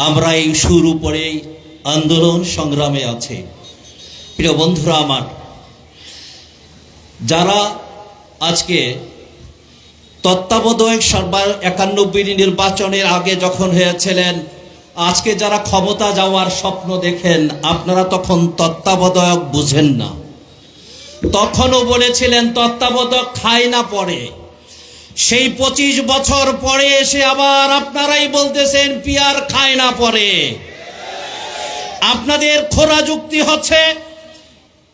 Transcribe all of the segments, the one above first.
আমরা এই সুর উপরে আন্দোলন সংগ্রামে আছে। প্রিয় বন্ধুরা আমার, যারা আজকে তত্ত্বাবধায়ক সরকার 91 নির্বাচনের আগে যখন হয়েছিলেন, আজকে যারা ক্ষমতা যাওয়ার স্বপ্ন দেখেন, আপনারা তখন তত্ত্বাবধায়ক বুঝেন না। তখনও বলেছিলেন তত্ত্বাবধায়ক খায় না পরে। সেই 25 বছর পরে এসে আবার আপনারাই বলতেছেন পিয়ার খায় না পরে। আপনাদের খোরা যুক্তি হচ্ছে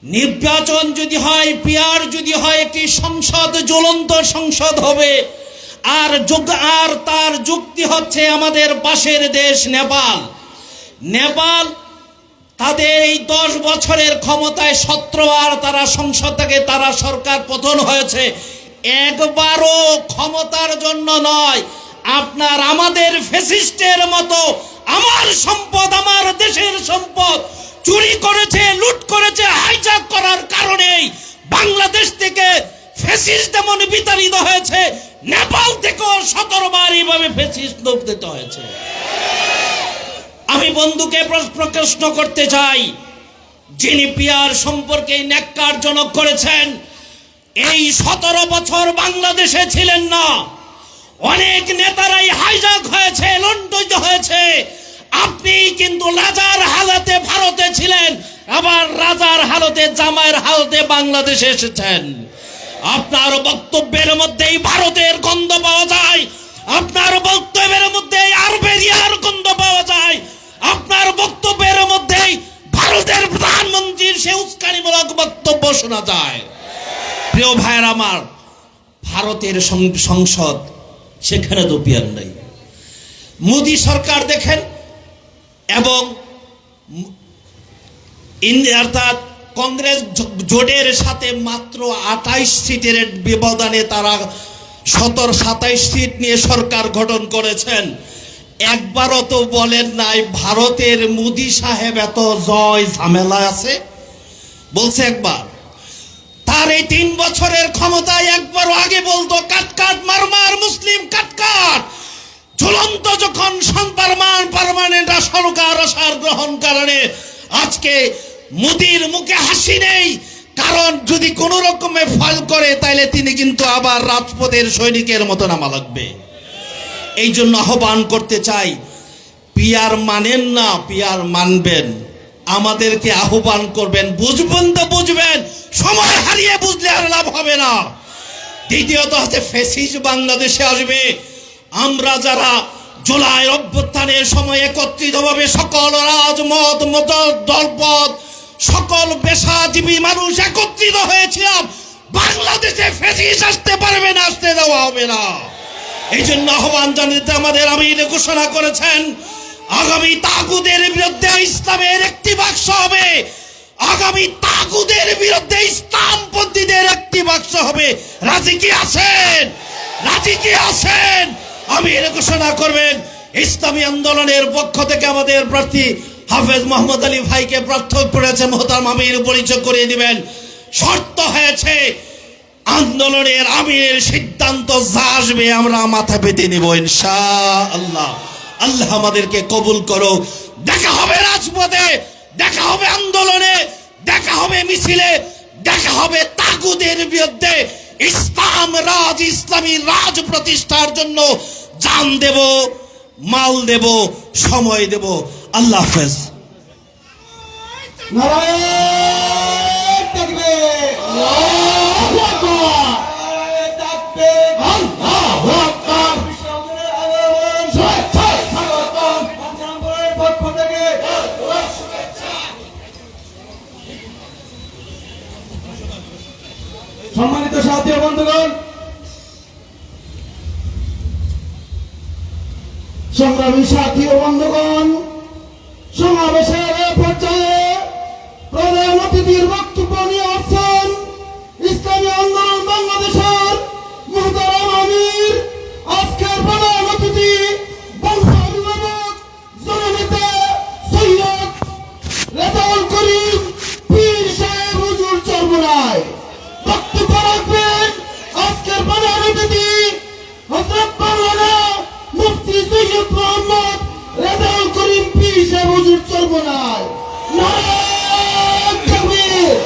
নির্বাচন যদি হয়, পিয়ার যদি হয়, একটি সংসদ, জ্বলন্ত সংসদ হবে। আর তার যুক্তি হচ্ছে আমাদের পাশের দেশ নেপাল তাদের এই 10 বছরের ক্ষমতায় 17 বার তারা সংসদ থেকে তারা সরকার পতন হয়েছে। একবারও ক্ষমতার জন্য নয়, আপনার আমাদের ফ্যাসিস্টের মতো আমার সম্পদ, আমার দেশের সম্পদ চুরি করেছে, লুট করেছে, হাইজ্যাক করার কারণেই বাংলাদেশ থেকে ফ্যাসিস্ট যেমন বিতাড়িত হয়েছে, নেপাল থেকেও 17 বার এইভাবে ফ্যাসিস্ট লোক দিতে হয়েছে। আমি বন্ধুকে প্রশ্ন করতে চাই, যিনি পিয়ার সম্পর্কে ন্যাক্কারজনক করেছেন, এই 17 বছর বাংলাদেশে ছিলেন না। অনেক নেতারাই হাইজ্যাক হয়েছে, লুণ্ঠিত হয়েছে। আপনি কিন্তু রাজার হালতে ভারতে ছিলেন, আবার রাজার হালতে, জামাইয়ের হালতে বাংলাদেশে এসেছেন। আপনার বক্তব্যের মধ্যেই ভারতের গন্ধ পাওয়া যায়, আপনার বক্তব্যের মধ্যেই আরবেরিয়ার গন্ধ পাওয়া যায়, আপনার বক্তব্যের মধ্যেই ভারতের প্রধানমন্ত্রীর সে উস্কানিমূলক বক্তব্য শোনা যায়। প্রিয় ভাইয়ের আমার, ভারতের সংসদ, সেখানে তো পিয়ার নাই। মোদী সরকার দেখেন, এবং অর্থাৎ কংগ্রেস জোটের সাথে মাত্র 28 সিটের ব্যবধানে তারা 27 সিট নিয়ে সরকার গঠন করেছেন। একবারও তো বলেন নাই ভারতের মোদী সাহেব এত জয় ঝামেলা আছে, বলছে একবার? তার এই 3 বছরের ক্ষমতায় একবারও আগে বলতো কাটকাট মারমার মুসলিম কাটকাট, ঝুলন্ত যখন পার্মানেন্ট সরকার আসার গ্রহণ কারণে আজকে মোদির মুখে হাসি নেই। কারণ যদি কোন রকমে ফল করে তাইলে তিনি কিন্তু আবার রাজপথের সৈনিকের মতো নামা লাগবে। এই জন্য আহ্বান করতে চাই, পিয়ার মানেন না, পিয়ার মানবেন, আমাদেরকে আহ্বান করবেন, বুঝবেন তো বুঝবেন, সময় হারিয়ে বুঝলে আর লাভ হবে না। দ্বিতীয়ত হচ্ছে ফ্যাসিস্ট বাংলাদেশে আসবে। আমরা যারা জুলাই অভ্যুত্থানের সময় একত্রিতভাবে সকল রাজমত, দলপথ, সকল পেশাজীবী মানুষ একত্রিত হয়েছিলাম, বাংলাদেশে ফ্যাসিস্ট আসতে পারবে না, আসতে দেওয়া হবে না। এই জন্য আহ্বান জানাতে আমাদের আমির ঘোষণা করেছেন, আগামী তাগুদের বিরুদ্ধে ইসলামের একটি বাক্স হবে, আগামী তাগুদের বিরুদ্ধে ইসলামপন্থীদের একটি বাক্স হবে। রাজি কি আছেন? রাজি কি আছেন? আমির ঘোষণা করবেন। ইসলামী আন্দোলনের পক্ষ থেকে আমাদের প্রার্থী হাফেজ মোহাম্মদ আলী ভাইকে প্রার্থনা করেছেন, মোহতারাম আমির পরিচয় করিয়ে দিবেন। শর্ত হয়েছে আন্দোলনের আমিরের সিদ্ধান্ত যা আসবে আমরা মাথা পেতে নিব ইনশাআল্লাহ। আল্লাহ আমাদেরকে কবুল করো। দেখা হবে রাজপথে, দেখা হবে আন্দোলনে, দেখা হবে মিছিলে, দেখা হবে তাগুদের বিরুদ্ধে। ইসলামী রাজ প্রতিষ্ঠার জন্য জান দেব, মাল দেব, সময় দেব। আল্লাহ হাফেজ। সম্মানিত সাথী ও বন্ধুগণ, সংগ্রামী সাথী ও বন্ধুগণ, সমাবেশের পর্যায়ে প্রধান অতিথির বক্তব্য নিয়ে আসছেন ইসলামী আন্দোলন বাংলাদেশের মোহতারাম আমির। আজকের প্রধান অতিথি বাংলা অভিভাবক জননেতা সৈয়দ রেজাউল করিম পীর সাহেব হুজুর চরমোনাই বক্তব্য রাখবেন। আজকের প্রধান অতিথি হযরত মাওলানা মুফতি সৈয়দ মোহাম্মদ কামনায় নারায়ে তাকবীর,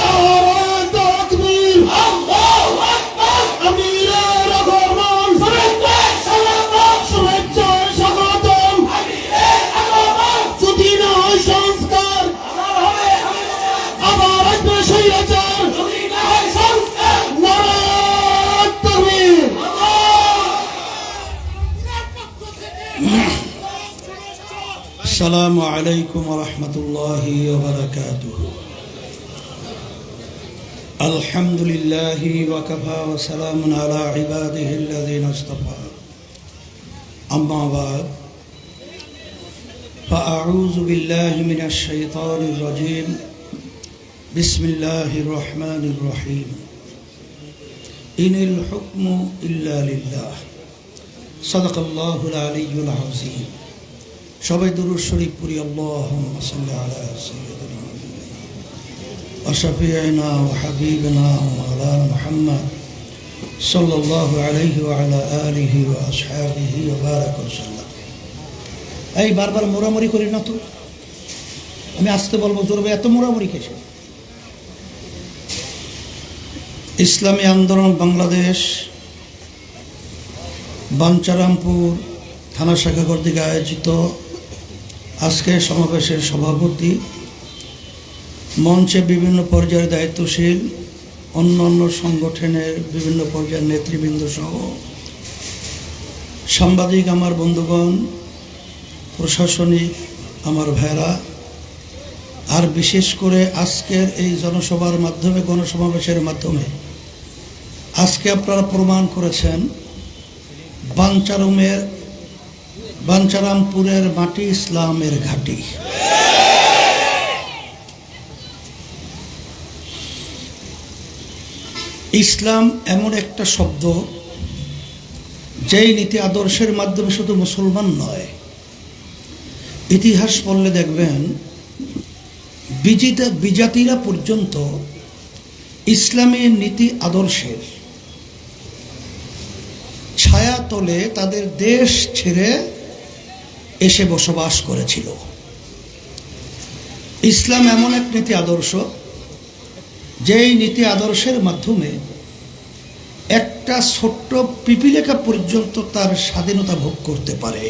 নারায়ে তাকবীর, আল্লাহু আকবার। আমিরের আগমন, শুভেচ্ছায় স্বাগতম। যদি না হয় সংস্কার, আবার আসবে স্বৈরাচার। নারায়ে তাকবীর। السلام عليكم ورحمة الله وبركاته. الحمد لله وكفى وسلام على عباده الذين اصطفى. أما بعد فأعوذ بالله من الشيطان الرجيم. بسم الله الرحمن الرحيم. إن الحكم إلا لله. صدق الله العلي العظيم. সবাই দুরূদ শরীফ পড়ি। আল্লাহুম্মা সাল্লি আলা সাইয়্যিদিনা ওয়া শাফিঈনা ওয়া হাবিবিনা ওয়া মাওলানা মুহাম্মদ সাল্লাল্লাহু আলাইহি ওয়া আলা আলিহি ওয়া আসহাবিহি ওয়া বারাকা ওয়াসাল্লাম। এই বারবার মোরামুরি করি না তো, আমি আসতে বলবো জোরবে, এত মোরামুরি কেসে? ইসলামী আন্দোলন বাংলাদেশ বাঞ্ছারামপুর থানা শাখা কর্তৃক আয়োজিত আজকে সমাবেশের সভাপতি, মঞ্চে বিভিন্ন পর্যায়ের দায়িত্বশীল, অন্যান্য সংগঠনের বিভিন্ন পর্যায়ের নেতৃবৃন্দ সহ সাংবাদিক আমার বন্ধুগণ, প্রশাসনিক আমার ভাইরা, আর বিশেষ করে আজকের এই জনসভার মাধ্যমে, গণসমাবেশের মাধ্যমে আজকে আপনারা প্রমাণ করেছেন বাঞ্ছারামপুরের মাটি ইসলামের ঘাঁটি। ইসলাম এমন একটা শব্দ যেই নীতি আদর্শের মাধ্যমে শুধু মুসলমান নয়, ইতিহাস পড়লে দেখবেন বিজাতিরা পর্যন্ত ইসলামের নীতি আদর্শের ছায়া তলে তাদের দেশ ছেড়ে এসে বসবাস করেছিল। ইসলাম এমন এক নীতি আদর্শ যেই নীতি আদর্শের মাধ্যমে একটা ছোট্ট পিপিলিকা পর্যন্ত তার স্বাধীনতা ভোগ করতে পারে।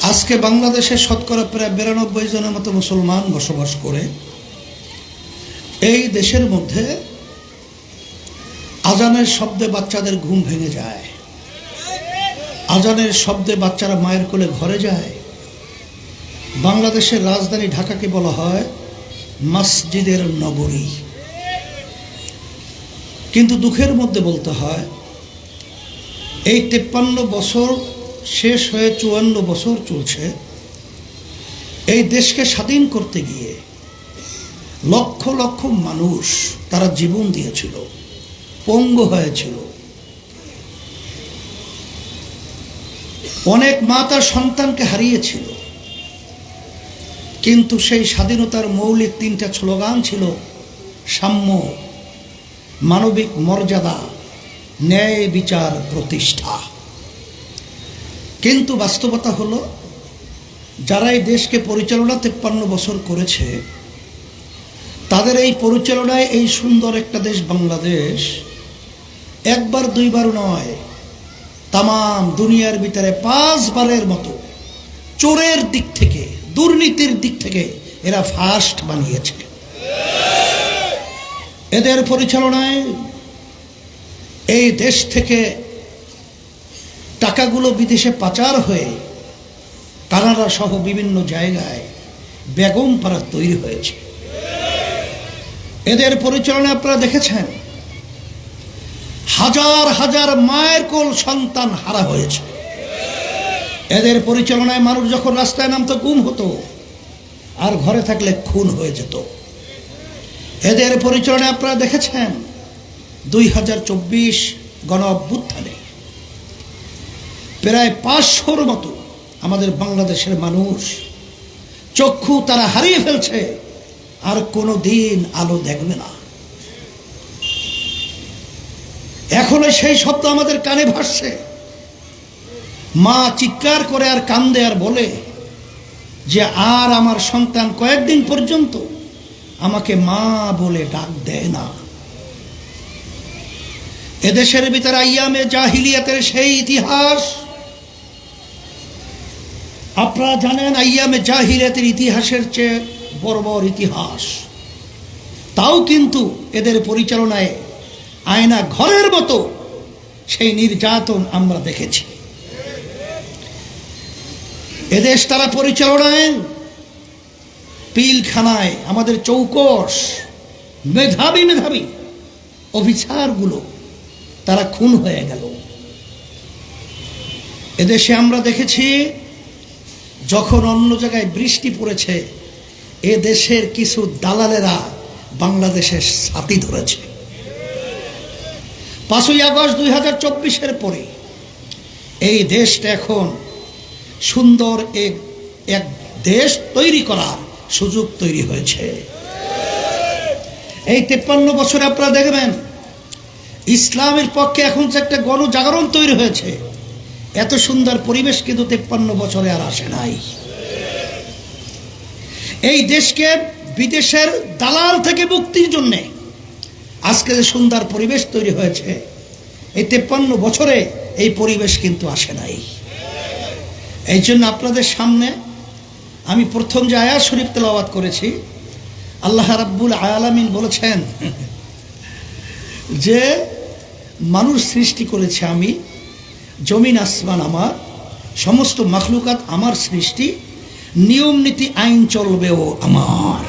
আজকে বাংলাদেশে শতকরা প্রায় 92 জনের মতো মুসলমান বসবাস করে। এই দেশের মধ্যে আজানের শব্দে বাচ্চাদের ঘুম ভেঙে যায়, আজানের শব্দে বাচ্চারা মায়ের কোলে ঘরে যায়। বাংলাদেশের রাজধানী ঢাকাকে বলা হয় মসজিদের নগরী। কিন্তু দুঃখের মধ্যে বলতে হয়, এই 53 বছর শেষ হয়ে 54 বছর চলছে। এই দেশকে স্বাধীন করতে গিয়ে লক্ষ লক্ষ মানুষ তারা জীবন দিয়েছিল, পঙ্গু হয়েছিল। অনেক মা তার সন্তানকে হারিয়েছিল। কিন্তু সেই স্বাধীনতার মৌলিক 3টা স্লোগান ছিল সাম্য, মানবিক মর্যাদা, ন্যায় বিচার প্রতিষ্ঠা। কিন্তু বাস্তবতা হলো, যারা এই দেশকে পরিচালনা 53 বছর করেছে, তাদের এই পরিচালনায় এই সুন্দর একটা দেশ বাংলাদেশ একবার দুইবার নয়, তামাম দুনিয়ার ভিতরে 5 বারের মতো চোরের দিক থেকে, দুর্নীতির দিক থেকে এরা ফার্স্ট বানিয়েছে। এদের পরিচালনায় এই দেশ থেকে টাকাগুলো বিদেশে পাচার হয়ে কানাডা সহ বিভিন্ন জায়গায় বেগম পাড়া তৈরি হয়েছে। এদের পরিচালনায় আপনারা দেখেছেন হাজার হাজার মায়ের কোল সন্তান হারা হয়েছে। এদের পরিচালনায় মানুষ যখন রাস্তায় নামতো গুম হতো, আর ঘরে থাকলে খুন হয়ে যেত। এদের পরিচালনায় আপনারা দেখেছেন 2024 গণ অভ্যুত্থানে প্রায় 500-র মতো আমাদের বাংলাদেশের মানুষ চক্ষু তারা হারিয়ে ফেলছে, আর কোনো দিন আলো দেখবে না। এখনো সেই শব্দ আমাদের কানে ভাসছে। মা চিৎকার করে আর কান্দে আর বলে, যে আর আমার সন্তান কয়েকদিন পর্যন্ত আমাকে মা বলে ডাক দেয় না। এদেশের ভিতরে আইয়ামে জাহিলিয়াতের সেই ইতিহাস আপনারা জানেন। আইয়ামে জাহিলিয়াতের ইতিহাসের চেয়ে বর্বর ইতিহাস, তাও কিন্তু এদের পরিচালনায় আয়না ঘরের মতো সেই নির্যাতন আমরা দেখেছি। এদেশ তারা পরিচালনায় পিলখানায় আমাদের চৌকস মেধাবী মেধাবী অফিসারগুলো তারা খুন হয়ে গেল। এদেশে আমরা দেখেছি যখন অন্য জায়গায় বৃষ্টি পড়েছে, এ দেশের কিছু দালালেরা বাংলাদেশের ছাতি ধরেছে। 5ই আগস্ট 2024-এর পরে এই দেশটা এখন সুন্দর এক দেশ তৈরি করার সুযোগ তৈরি হয়েছে। এই 53 বছরে আপনারা দেখবেন ইসলামের পক্ষে এখন যে একটা গণজাগরণ তৈরি হয়েছে, এত সুন্দর পরিবেশ কিন্তু 53 বছরে আর আসে নাই। এই দেশকে বিদেশের দালাল থেকে মুক্তির জন্যে আজকে যে সুন্দর পরিবেশ তৈরি হয়েছে, এই 53 বছরে এই পরিবেশ কিন্তু আসে নাই। এই জন্য আপনাদের সামনে আমি প্রথম যে আয়াত শরীফ তেলাওয়াত করেছি, আল্লাহ রাব্বুল আলামিন বলেছেন যে মানুষ সৃষ্টি করেছে আমি, জমিন আসমান আমার, সমস্ত মাখলুকাত আমার সৃষ্টি, নিয়ম নীতি আইন চলবেও আমার।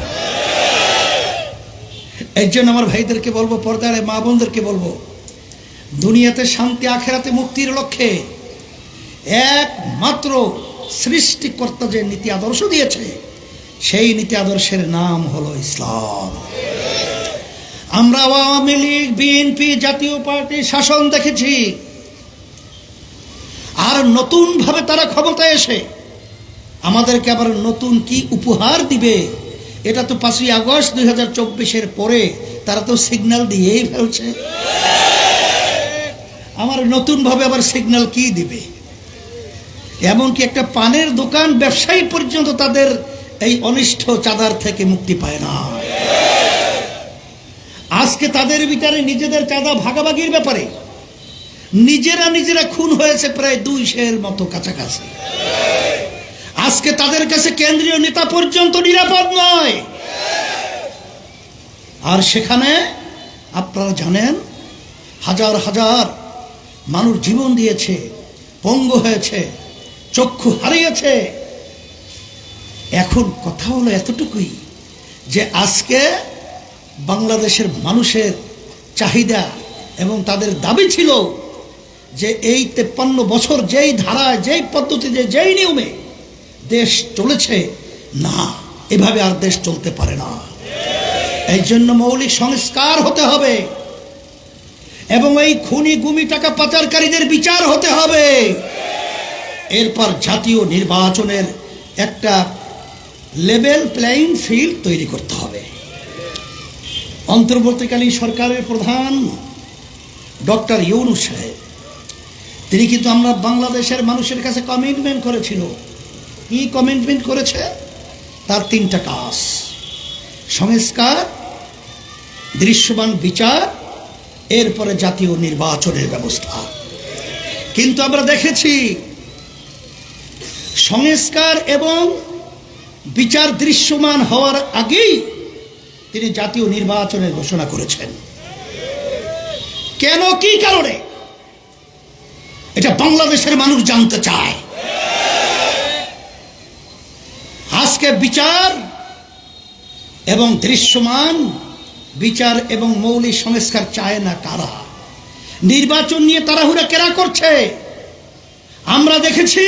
এই জন্য আমার ভাইদেরকে বলবো, পর্দার মা বোনদেরকে বলবো, দুনিয়াতে শান্তি আখেরাতে মুক্তির লক্ষ্যে একমাত্র সৃষ্টিকর্তা যে নীতি আদর্শ দিয়েছে, সেই নীতি আদর্শের নাম হলো ইসলাম। আমরা আওয়ামী লীগ, বিএনপি, জাতীয় পার্টি শাসন দেখেছি, আর নতুনভাবে তারা ক্ষমতায় এসে আমাদেরকে আবার নতুন কি উপহার দিবে, এটা তো 5ই আগস্ট 2024-এর পরে তারা তো সিগন্যাল দিয়েই ফেলছে। আমার নতুনভাবে আবার সিগন্যাল কি দিবে? এমনকি একটা পানের দোকান ব্যবসায়ী পর্যন্ত তাদের এই অনিষ্ঠ চাঁদার থেকে মুক্তি পায় না। আজকে তাদের ভিতরে নিজেদের চাঁদা ভাগাভাগির ব্যাপারে নিজেরা খুন হয়েছে প্রায় 200-এর মতো কাছাকাছি। আজকে তাদের কাছে কেন্দ্রীয় নেতা পর্যন্ত নিরাপদ নয়। আর সেখানে আপনারা জানেন হাজার হাজার মানুষ জীবন দিয়েছে, পঙ্গু হয়েছে, চক্ষু হারিয়েছে। এখন কথা হলো এতটুকুই যে আজকে বাংলাদেশের মানুষের চাহিদা এবং তাদের দাবি ছিল যে এই 53 বছর যেই ধারায়, যেই পদ্ধতিতে, যেই নিয়মে দেশ চলেছে, না, এভাবে আর দেশ চলতে পারে না। এই জন্য মৌলিক সংস্কার হতে হবে এবং এই খুনি গুমি টাকা পাচারকারীদের বিচার হতে হবে। এরপর জাতীয় নির্বাচনের একটা লেভেল প্লেইং ফিল্ড তৈরি করতে হবে। অন্তর্বর্তীকালীন সরকারের প্রধান ডক্টর ইউনূস সাহেব, তিনি কিন্তু আমরা বাংলাদেশের মানুষের কাছে কমিটমেন্ট করেছিল। কি কমিটমেন্ট করেছে? তার 3টা কাজ: সংস্কার, দৃশ্যমান বিচার, এরপরে জাতীয় নির্বাচনের ব্যবস্থা। কিন্তু আমরা দেখেছি সংস্কার এবং বিচার দৃশ্যমান হওয়ার আগেই তিনি জাতীয় নির্বাচনের ঘোষণা করেছেন। কেন, কি কারণে? এটা বাংলাদেশের মানুষ জানতে চায়। আজকে বিচার এবং দৃশ্যমান বিচার এবং মৌলিক সংস্কার চায় না কারা? নির্বাচন নিয়ে তাড়াহুড়া কেরা করছে? আমরা দেখেছি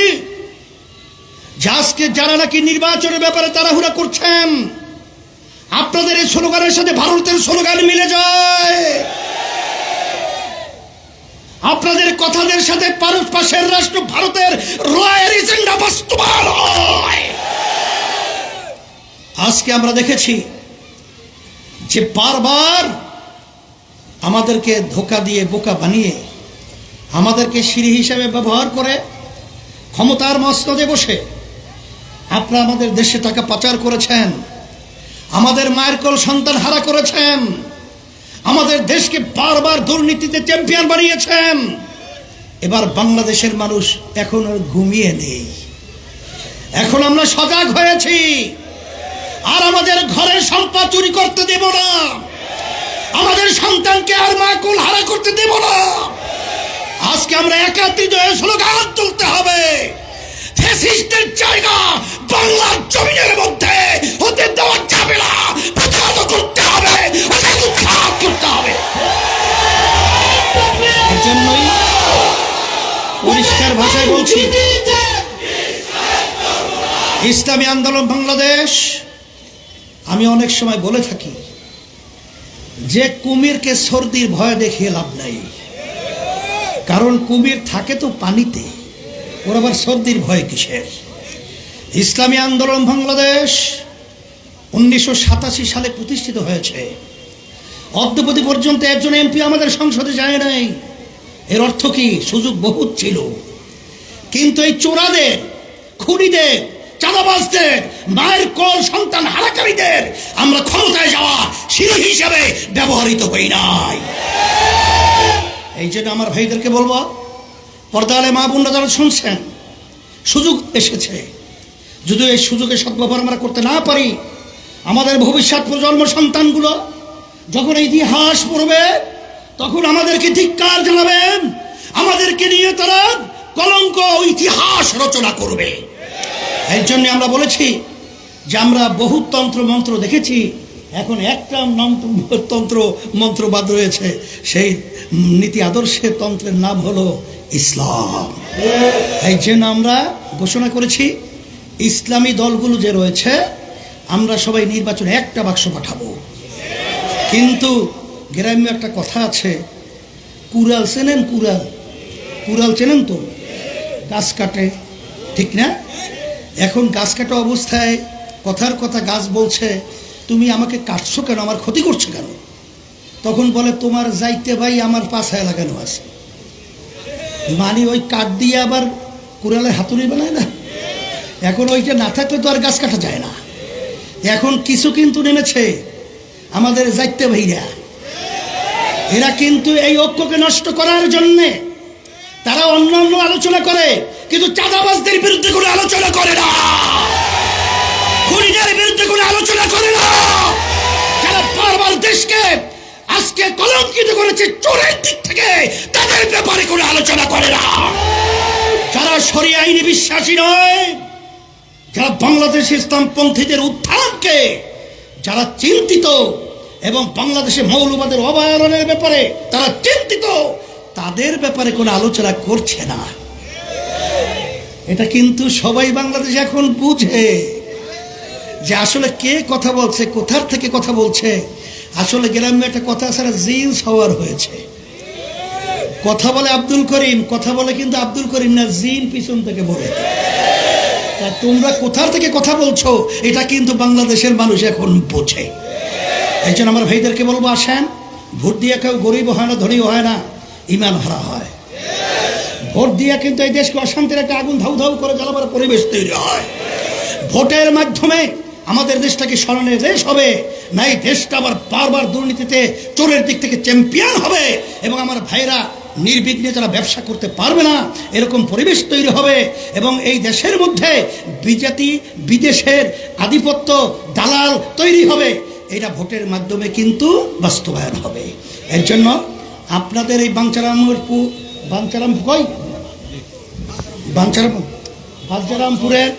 যে আজকে যারা নাকি নির্বাচনের ব্যাপারে তাড়াহুড়া করছেন, আপনাদের এই স্লোগানের সাথে ভারতের স্লোগান মিলে যায়। আপনাদের কথাদের সাথে পাশের রাষ্ট্র ভারতের রয়ের এজেন্ডা বাস্তবায়ন হয়। আজকে আমরা দেখেছি যে বারবার আমাদেরকে ধোঁকা দিয়ে, বোকা বানিয়ে, আমাদেরকে সিঁড়ি হিসাবে ব্যবহার করে ক্ষমতার মসনদে বসে আপনারা আমাদের দেশে টাকা পাচার করেছেন, আমাদের মায়ের কোল সন্তান হারা করেছেন, আমাদের দেশকে বারবার দুর্নীতিতে চ্যাম্পিয়ন বানিয়েছেন। এবার বাংলাদেশের মানুষ এখন আর ঘুমিয়ে নেই, এখন আমরা সজাগ হয়েছি। আর আমাদের ঘরের সম্পদ চুরি করতে দেব না, আমাদের সন্তানকে আর মা কোল হারা করতে দেব না। আজকে আমরা একাত্রিত হয়ে স্লোগান তুলতে হবে, ফ্যাসিস্টের জায়গা বাংলার জমিনের মধ্যে হতে দেওয়া যাবে না, প্রতিহত করতে হবে, ওদের উৎখাত করতে হবে। এই জন্যই পরিষ্কার ভাষায় বলছি, ইসলামী আন্দোলন বাংলাদেশ, আমি অনেক সময় বলে থাকি যে কুমিরকে সর্দির ভয় দেখিয়ে লাভ নাই, কারণ কুমির থাকে তো পানিতে, ওর আবার সর্দির ভয় কিসের। ইসলামী আন্দোলন বাংলাদেশ 1987 সালে প্রতিষ্ঠিত হয়েছে। অদ্যপতি পর্যন্ত একজন এমপি আমাদের সংসদে যায় নাই। এর অর্থ কি? সুযোগ বহুত ছিল, কিন্তু এই চোরাদের, খুনিদের, চাঁদাবাজদের, মায়ের কোল সন্তান হারাকারীদের আমরা ক্ষমতায় যাওয়া সিঁড়ি হিসেবে ব্যবহৃত হই নাই। এই জন্য আমার ভাইদেরকে বলবো, পর্দালে মা বোনরা যারা শুনছেন, সুযোগ এসেছে, যদি এই সুযোগের সদ্ব্যবহার আমরা করতে না পারি, আমাদের ভবিষ্যৎ প্রজন্ম সন্তানগুলো যখন ইতিহাস পড়বে তখন আমাদেরকে ধিক্কার জানাবেন, আমাদেরকে নিয়ে তারা কলঙ্ক ইতিহাস রচনা করবে। এর জন্য আমরা বলেছি যে আমরা বহু তন্ত্র মন্ত্র দেখেছি, এখন একটা তন্ত্র মন্ত্র বাদ রয়েছে, সেই নীতি আদর্শের তন্ত্রের নাম হলো ইসলাম। এই জন্য আমরা ঘোষণা করেছি ইসলামী দলগুলো যে রয়েছে আমরা সবাই নির্বাচনে একটা বাক্স পাঠাবো। কিন্তু গ্রাম্য একটা কথা আছে, কুড়াল চেনেন? কুড়াল, কুড়াল চেনেন তো? গাছ কাটে, ঠিক না? এখন গাছ কাটা অবস্থায় কথার কথা গাছ বলছে, তুমি আমাকে কাটছো কেন, আমার ক্ষতি করছো কেন? তখন বলে, তোমার যাইতে ভাই আমার পাছায় লাগানো আছে। মানে ওই কাঠ দিয়ে আবার কুড়ালের হাতুড়ি বানায় না। এখন ওইটা না থাকলে তো আর গাছ কাটা যায় না। এখন কিছু কিন্তু নেমেছে আমাদের যাইতে ভাইরা, এরা কিন্তু এই ঐক্যকে নষ্ট করার জন্যে তারা অন্য অন্য আলোচনা করে, কিন্তু চাঁদাবাজদের বিরুদ্ধে কোনো আলোচনা করে না, খুনিদের বিরুদ্ধে কোনো আলোচনা করে না। যারা বারবার দেশকে আজকে কলঙ্কিত করেছে চোরের দিক থেকে, তাদের ব্যাপারে কোনো আলোচনা করে না। যারা শরিয়া আইনে বিশ্বাসী নয়, যারা বাংলাদেশ ইসলামপন্থীদের উত্থানকে যারা চিন্তিত এবং বাংলাদেশে মৌলবাদের অবহেলনের ব্যাপারে তারা চিন্তিত, তাদের ব্যাপারে কোনো আলোচনা করছে না। এটা কিন্তু সবাই বাংলাদেশ এখন বুঝে যে আসলে কে কথা বলছে, কোথার থেকে কথা বলছে। আসলে গ্রামে একটা কথা আছে, জিন্স হওয়ার হয়েছে। কথা বলে আব্দুল করিম, কথা বলে কিন্তু আব্দুল করিম না, জিন পিছন থেকে বলে। তা তোমরা কোথার থেকে কথা বলছো এটা কিন্তু বাংলাদেশের মানুষ এখন বোঝে। এই জন্য আমার ভাইদেরকে বলবো, আসেন, ভোট দিয়ে কেউ গরিব হয় না, ধনীও হয় না, ইমান হারা হয়। ভোট দিয়ে কিন্তু এই দেশকে অশান্তির একটা আগুন ধাউ ধাউ করে জ্বালাবার পরিবেশ তৈরি হয়। ভোটের মাধ্যমে আমাদের দেশটাকে স্মরণের দেশ হবে, না এই দেশটা আবার বারবার দুর্নীতিতে চোরের দিক থেকে চ্যাম্পিয়ন হবে এবং আমার ভাইরা নির্বিঘ্নে যারা ব্যবসা করতে পারবে না, এরকম পরিবেশ তৈরি হবে এবং এই দেশের মধ্যে বিজাতি বিদেশের আধিপত্য দালাল তৈরি হবে। এটা ভোটের মাধ্যমে কিন্তু বাস্তবায়ন হবে। এর জন্য আপনাদের এই বাঞ্চারামপুরের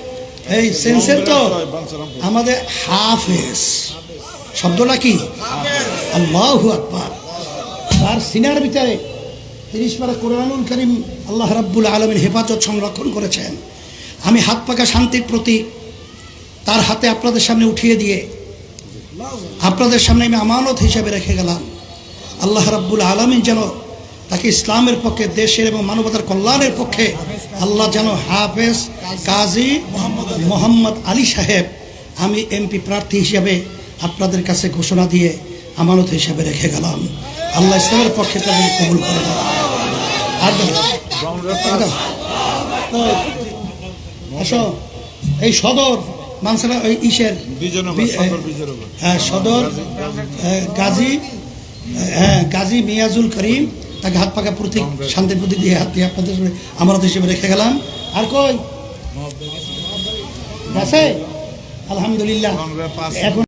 এই সেন্সের তো আমাদের হাফেজ শব্দটা কি? আল্লাহু আকবার। তার সিনার ভিতরে 30 পারা কোরআনুল কারীম আল্লাহ রাব্বুল আলামিন হেফাজত সংরক্ষণ করেছেন। আমি হাত পাকা শান্তির প্রতীক তার হাতে আপনাদের সামনে উঠিয়ে দিয়ে আপনাদের সামনে আমি আমানত হিসাবে রেখে গেলাম। আল্লাহ রাব্বুল আলামিন যেন তাকে ইসলামের পক্ষে, দেশের এবং মানবতার কল্যাণের পক্ষে আল্লাহ যেন হাফেজ কাজী মোহাম্মদ আলী সাহেব, আমি এমপি প্রার্থী হিসাবে আপনাদের কাছে ঘোষণা দিয়ে আমানত হিসাবে রেখে গেলাম। আল্লাহ ইসলামের পক্ষে তাদের কবুল করে দেন। আসো এই সদর মানসারা ওই ইসের হ্যাঁ সদর গাজী গাজী মিয়াজুল করিম তাকে হাত পাকা প্রতীক শান্তির প্রতীক দিয়ে হাত দিয়ে আপনাদের আমানত হিসেবে রেখে গেলাম। আর কই আছে আলহামদুলিল্লাহ। এখন